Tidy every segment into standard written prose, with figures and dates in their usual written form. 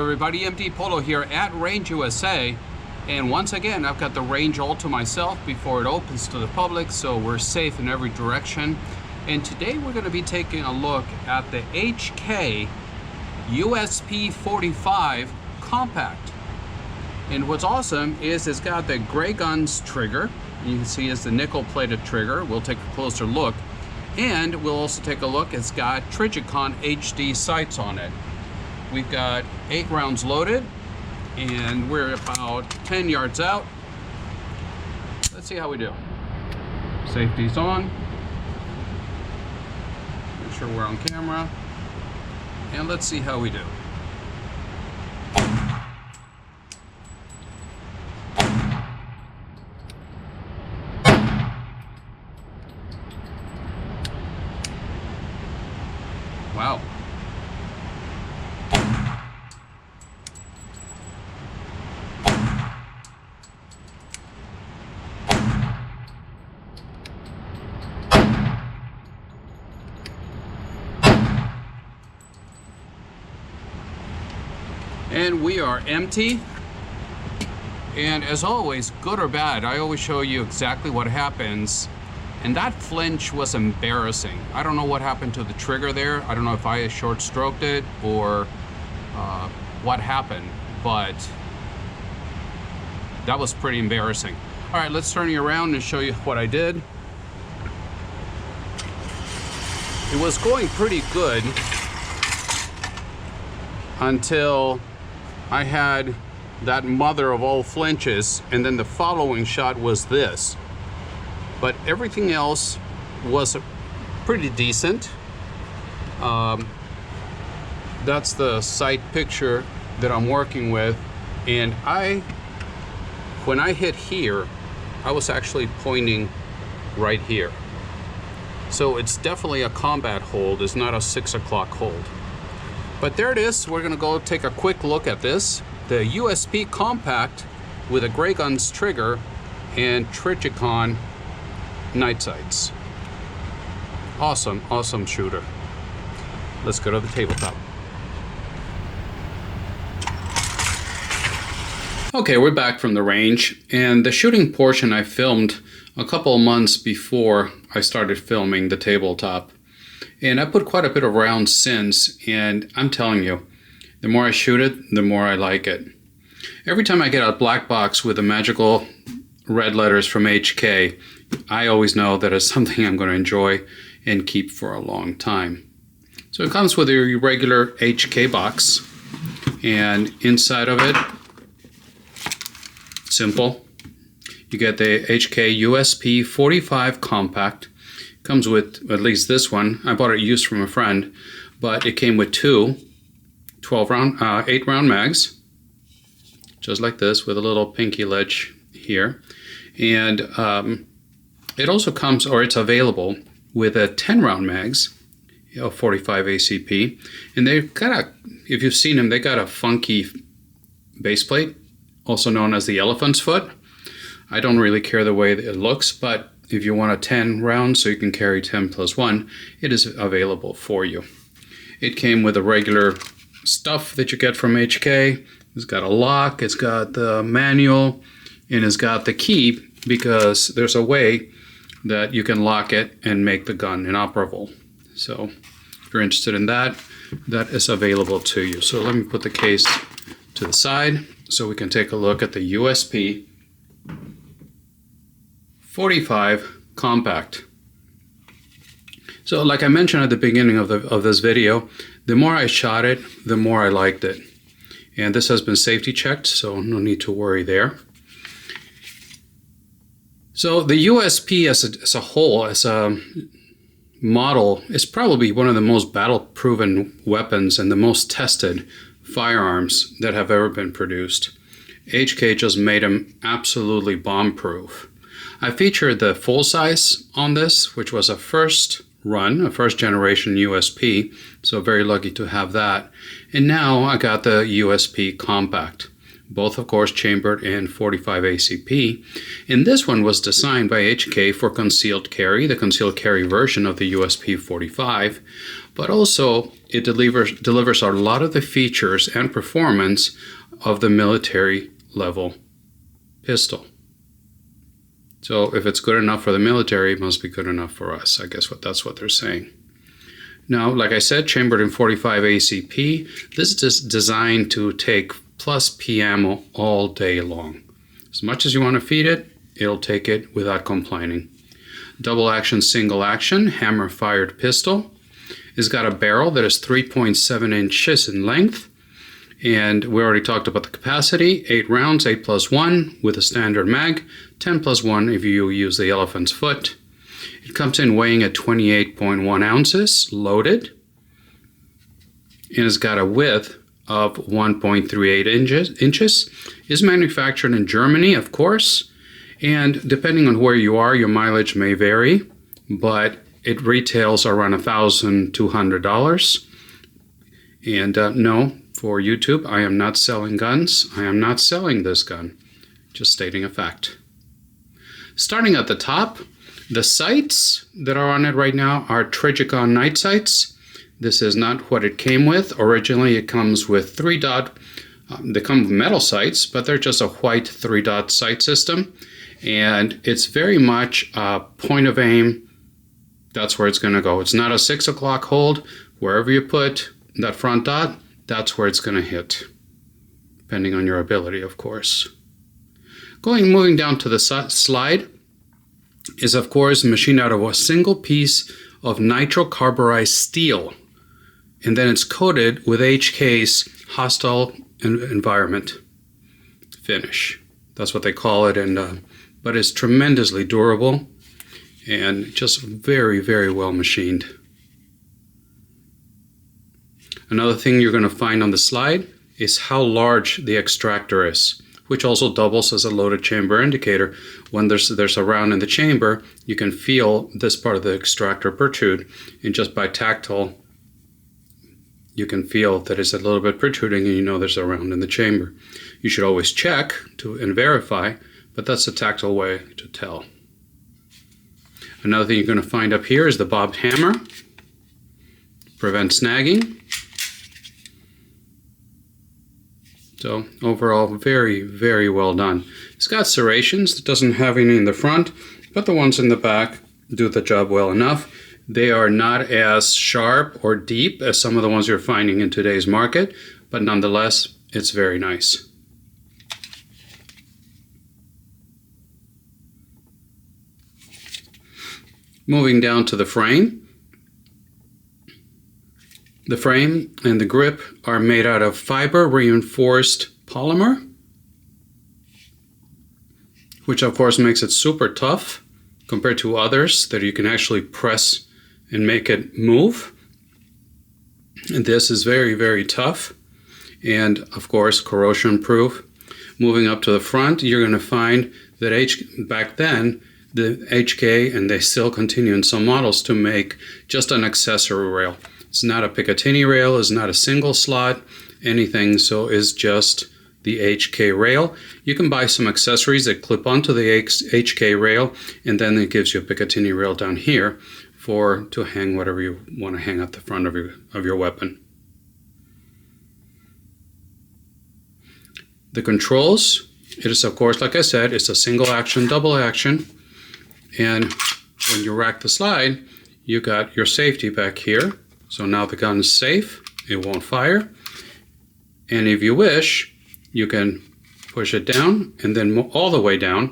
everybody, MDpolo here at Range USA, and once again I've got the range all to myself before it opens to the public, so we're safe in every direction. And today we're going to be taking a look at the HK USP 45 Compact. And what's awesome is it's got the Grayguns trigger. You can see it's the nickel plated trigger. We'll take a closer look, and we'll also take a look. It's got Trijicon HD sights on it. We've got 8 rounds loaded, and we're about 10 yards out. Let's see how we do. Safety's on. Make sure we're on camera. And let's see how we do. Wow. And we are empty. And as always, good or bad, I always show you exactly what happens. And that flinch was embarrassing. I don't know what happened to the trigger there. I don't know if I short stroked it or what happened, but that was pretty embarrassing. All right, let's turn you around and show you what I did. It was going pretty good until I had that mother of all flinches, and then the following shot was this. But everything else was pretty decent. That's the sight picture that I'm working with, and when I hit here, I was actually pointing right here. So it's definitely a combat hold. It's not a 6 o'clock hold. But there it is. We're gonna go take a quick look at this. The USP Compact with a Grayguns trigger and Trijicon night sights. Awesome, awesome shooter. Let's go to the tabletop. Okay, we're back from the range, and the shooting portion I filmed a couple of months before I started filming the tabletop. And I put quite a bit of rounds since, and I'm telling you, the more I shoot it, the more I like it. Every time I get a black box with the magical red letters from HK, I always know that it's something I'm going to enjoy and keep for a long time. So it comes with your regular HK box, and inside of it, simple, you get the HK USP 45 Compact. Comes with, at least this one, I bought it used from a friend, but it came with two 8 round mags, just like this, with a little pinky ledge here. And it also comes, or it's available, with a 10 round mags of 45 ACP. And they've got if you've seen them, they got a funky base plate, also known as the elephant's foot. I don't really care the way it looks, but if you want a 10 round so you can carry 10 plus 1, it is available for you. It came with the regular stuff that you get from HK. It's got a lock, it's got the manual, and it's got the key, because there's a way that you can lock it and make the gun inoperable. So if you're interested in that, that is available to you. So let me put the case to the side so we can take a look at the USP 45 Compact. So like I mentioned at the beginning of this video, the more I shot it, the more I liked it. And this has been safety checked, so no need to worry there. So the USP as a whole, as a model, is probably one of the most battle-proven weapons and the most tested firearms that have ever been produced. HK just made them absolutely bomb-proof. I featured the full size on this, which was a first generation USP, so very lucky to have that. And now I got the USP Compact. both of course chambered in 45 ACP. And this one was designed by HK for concealed carry, the concealed carry version of the USP 45, but also it delivers a lot of the features and performance of the military level pistol. So if it's good enough for the military, it must be good enough for us. I guess that's what they're saying. Now, like I said, chambered in 45 ACP. This is designed to take plus P ammo all day long. As much as you want to feed it, it'll take it without complaining. Double action, single action, hammer fired pistol. It's got a barrel that is 3.7 inches in length. And we already talked about the capacity, 8 rounds, 8 plus 1 with a standard mag, 10 plus 1 if you use the elephant's foot. It comes in weighing at 28.1 ounces, loaded. And it's got a width of 1.38 inches. Is manufactured in Germany, of course. And depending on where you are, your mileage may vary. But it retails around $1,200. And no, for YouTube, I am not selling guns. I am not selling this gun. Just stating a fact. Starting at the top, the sights that are on it right now are Trigicon night sights. This is not what it came with. Originally, it comes with 3-dot. They come with metal sights, but they're just a white 3-dot sight system. And it's very much a point of aim. That's where it's going to go. It's not a 6 o'clock hold. Wherever you put that front dot, that's where it's going to hit, depending on your ability, of course. Moving down to the slide is, of course, machined out of a single piece of nitrocarburized steel. And then it's coated with HK's hostile environment finish. That's what they call it. But it's tremendously durable and just very, very well machined. Another thing you're going to find on the slide is how large the extractor is, which also doubles as a loaded chamber indicator. When there's a round in the chamber, you can feel this part of the extractor protrude, and just by tactile, you can feel that it's a little bit protruding, and you know there's a round in the chamber. You should always check and verify, but that's a tactile way to tell. Another thing you're going to find up here is the bobbed hammer. Prevent snagging. So overall, very, very well done. It's got serrations. It doesn't have any in the front, but the ones in the back do the job well enough. They are not as sharp or deep as some of the ones you're finding in today's market, but nonetheless, it's very nice. Moving down to the frame. The frame and the grip are made out of fiber reinforced polymer, which of course makes it super tough compared to others that you can actually press and make it move. And this is very, very tough and of course corrosion proof. Moving up to the front, you're going to find that back then the HK, and they still continue in some models, to make just an accessory rail. It's not a Picatinny rail, it's not a single slot, anything, so it's just the HK rail. You can buy some accessories that clip onto the HK rail, and then it gives you a Picatinny rail down here to hang whatever you want to hang at the front of your weapon. The controls, it is of course, like I said, it's a single action, double action, and when you rack the slide, you got your safety back here. So now the gun is safe, it won't fire. And if you wish, you can push it down and then all the way down,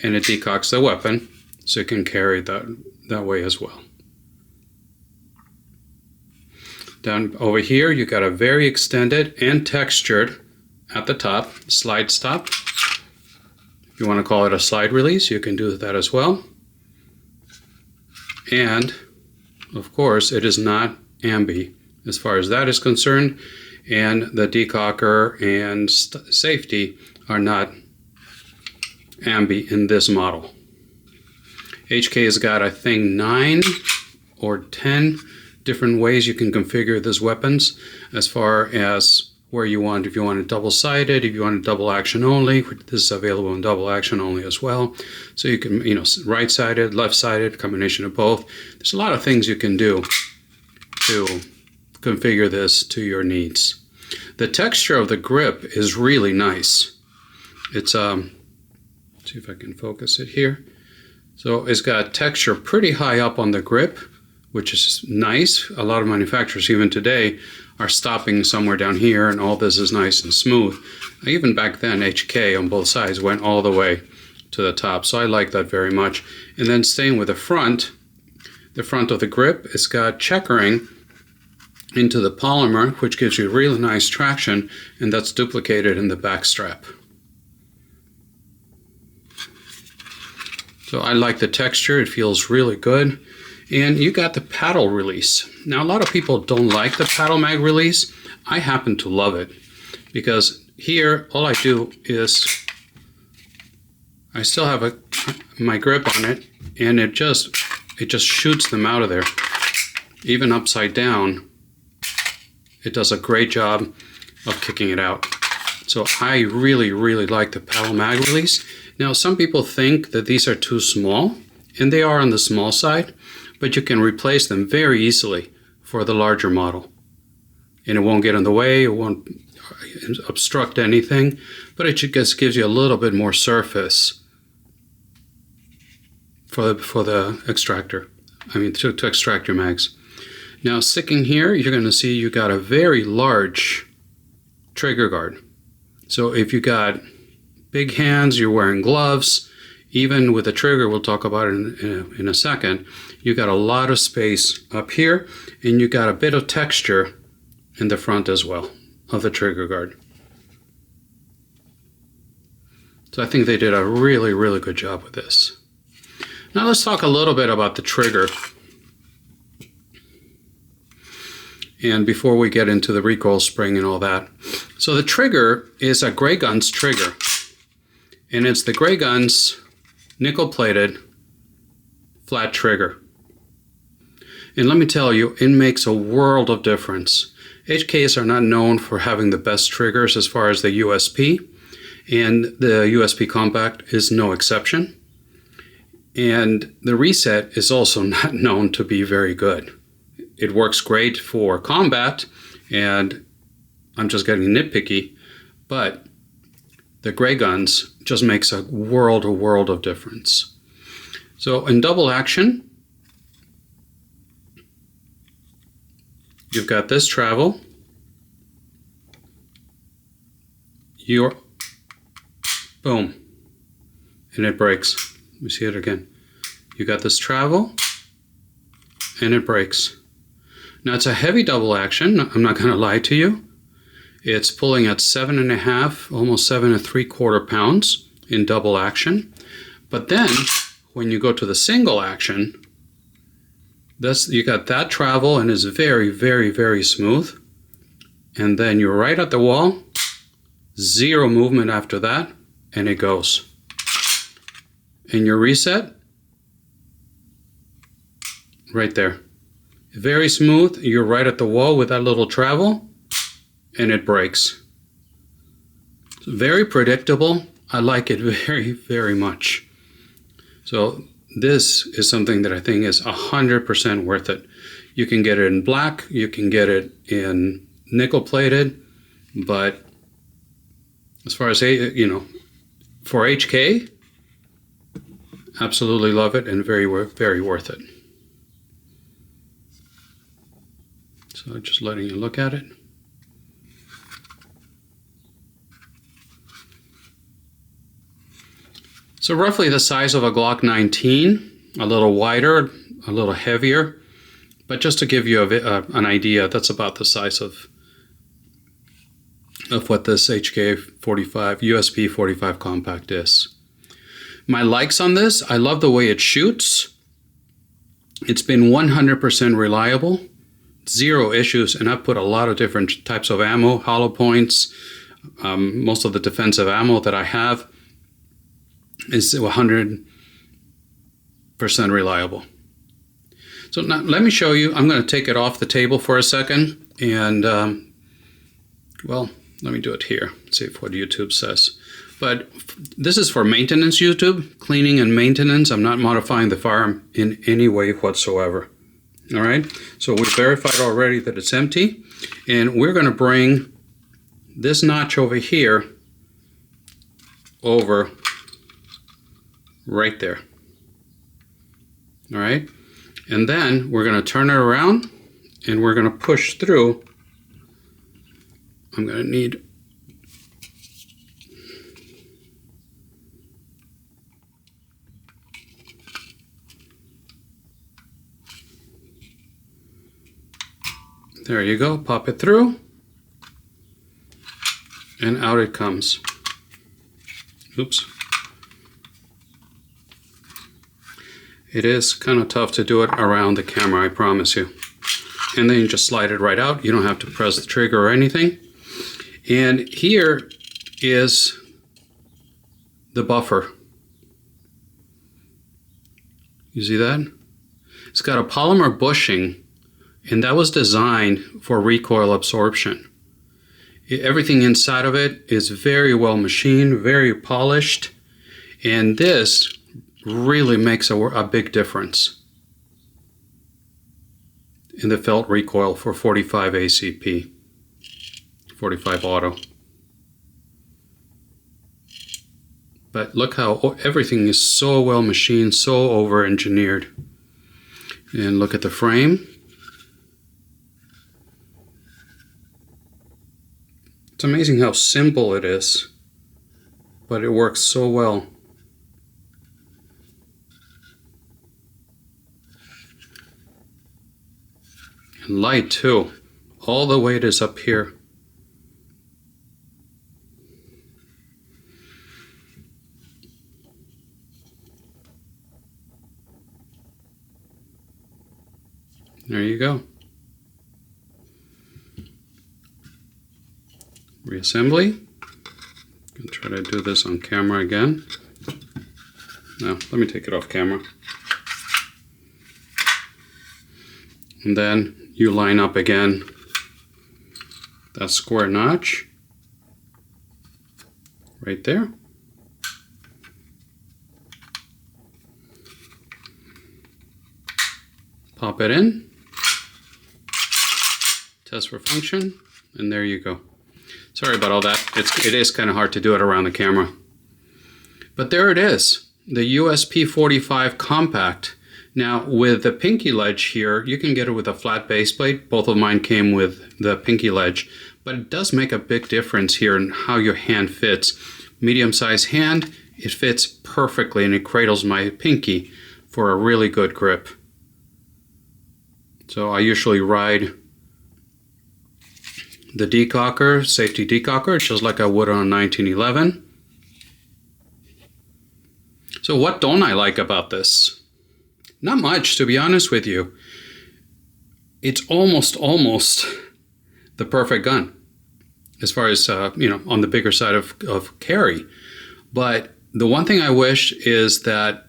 and it decocks the weapon, so you can carry that way as well. Down over here, you got a very extended and textured at the top slide stop. If you want to call it a slide release, you can do that as well. And of course, it is not ambi as far as that is concerned, and the decocker and safety are not ambi in this model. HK has got, I think, 9 or 10 different ways you can configure these weapons as far as where you want, if you want it double-sided, if you want it double action only. This is available in double action only as well. So you can, right-sided, left-sided, combination of both. There's a lot of things you can do to configure this to your needs. The texture of the grip is really nice. It's, let's see if I can focus it here. So it's got texture pretty high up on the grip, which is nice. A lot of manufacturers, even today, are stopping somewhere down here, and all this is nice and smooth. Even back then, HK on both sides went all the way to the top, so I like that very much. And then staying with the front of the grip, it's got checkering into the polymer, which gives you really nice traction, and that's duplicated in the back strap. So I like the texture, it feels really good. And you got the paddle release. Now a lot of people don't like the paddle mag release. I happen to love it because here all I do is I still have my grip on it, and it just shoots them out of there. Even upside down, it does a great job of kicking it out. So I really like the paddle mag release. Now some people think that these are too small, and they are on the small side, but you can replace them very easily for the larger model. And it won't get in the way, it won't obstruct anything, but it just gives you a little bit more surface for the extractor. I mean, to extract your mags. Now sticking here, you're going to see you got a very large trigger guard. So if you got big hands, you're wearing gloves, even with the trigger, we'll talk about it in a second, you got a lot of space up here, and you got a bit of texture in the front as well of the trigger guard. So I think they did a really good job with this. Now let's talk a little bit about the trigger. And before we get into the recoil spring and all that. So the trigger is a Grayguns trigger. And it's the Grayguns nickel-plated flat trigger. And let me tell you, it makes a world of difference. HKs are not known for having the best triggers as far as the USP, and the USP Compact is no exception. And the reset is also not known to be very good. It works great for combat, and I'm just getting nitpicky, but the Grayguns just makes a world of difference. So in double action, you've got this travel. You're boom, and it breaks. Let me see it again. You got this travel, and it breaks. Now it's a heavy double action. I'm not going to lie to you. It's pulling at 7.5, almost 7 3/4 pounds in double action. But then when you go to the single action, you got that travel, and is very smooth. And then you're right at the wall, zero movement after that, and it goes. And your reset, right there. Very smooth, you're right at the wall with that little travel, and it breaks. Very predictable. I like it very much. So this is something that I think is 100% worth it. You can get it in black, you can get it in nickel plated, but as far as, for HK, absolutely love it and very worth it. So just letting you look at it. So roughly the size of a Glock 19, a little wider, a little heavier, but just to give you an idea, that's about the size of what this HK 45 USP 45 Compact is. My likes on this, I love the way it shoots. It's been 100% reliable, zero issues, and I've put a lot of different types of ammo, hollow points. Most of the defensive ammo that I have is 100% reliable. So now let me show you. I'm going to take it off the table for a second, and well, Let me do it here, see if what YouTube says. But this is for maintenance YouTube, cleaning and maintenance. I'm not modifying the firearm in any way whatsoever. All right, so we verified already that it's empty, and we're going to bring this notch over here over right there. All right, and then we're going to turn it around and we're going to push through. I'm going to need there you go, pop it through, and out it comes. Oops. It is kind of tough to do it around the camera, I promise you. And then you just slide it right out. You don't have to press the trigger or anything. And here is the buffer. You see that? It's got a polymer bushing, and that was designed for recoil absorption. Everything inside of it is very well machined, very polished, and this really makes a big difference in the felt recoil for 45 ACP, 45 auto. But look how everything is so well machined, so over engineered. And look at the frame. It's amazing how simple it is, but it works so well. And light too. All the weight is up here. There you go. Reassembly. I'll try to do this on camera again. No, let me take it off camera. And then you line up again that square notch right there. Pop it in. Test for function, and there you go. Sorry about all that. It is kind of hard to do it around the camera. But there it is, the USP 45 Compact. Now with the pinky ledge here, you can get it with a flat base plate. Both of mine came with the pinky ledge, but it does make a big difference here in how your hand fits. Medium-sized hand, it fits perfectly and it cradles my pinky for a really good grip. So I usually ride the decocker, safety decocker, just like I would on a 1911. So what don't I like about this? Not much, to be honest with you. It's almost the perfect gun as far as, on the bigger side of carry. But the one thing I wish is that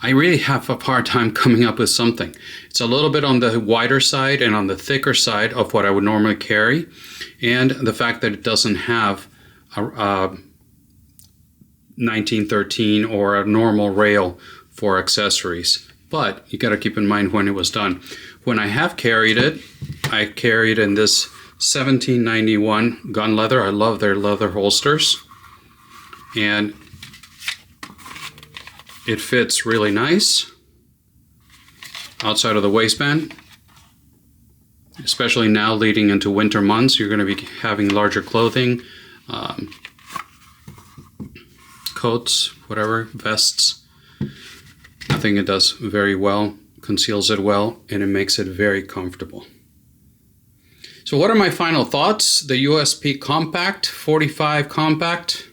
I really have a hard time coming up with something. It's a little bit on the wider side and on the thicker side of what I would normally carry, and the fact that it doesn't have a 1913 or a normal rail for accessories. But you got to keep in mind when it was done. When I have carried it, I carried in this 1791 gun leather. I love their leather holsters, and it fits really nice outside of the waistband, especially now leading into winter months. You're going to be having larger clothing, coats, whatever, vests. I think it does very well, conceals it well, and it makes it very comfortable. So what are my final thoughts? The USP Compact, 45 Compact.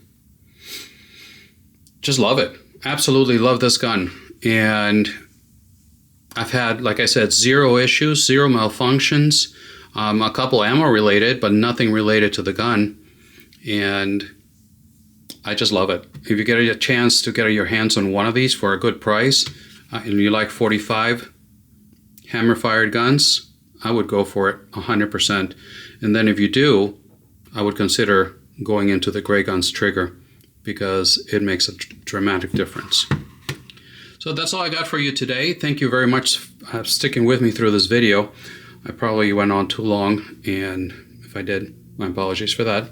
Just love it. Absolutely love this gun, and I've had, like I said, zero issues, zero malfunctions, a couple ammo related, but nothing related to the gun, and I just love it. If you get a chance to get your hands on one of these for a good price, and you like 45, hammer-fired guns, I would go for it 100%. And then if you do, I would consider going into the Grayguns trigger because it makes a dramatic difference. So that's all I got for you today. Thank you very much for sticking with me through this video. I probably went on too long, and if I did, my apologies for that.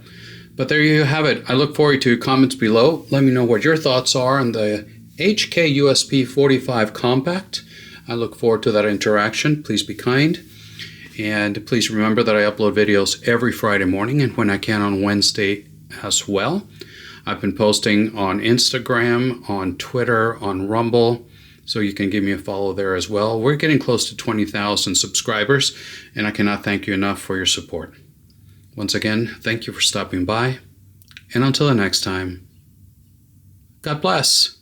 But there you have it. I look forward to comments below. Let me know what your thoughts are on the HK USP 45 Compact. I look forward to that interaction. Please be kind. And please remember that I upload videos every Friday morning and when I can on Wednesday as well. I've been posting on Instagram, on Twitter, on Rumble, so you can give me a follow there as well. We're getting close to 20,000 subscribers, and I cannot thank you enough for your support. Once again, thank you for stopping by, and until the next time, God bless.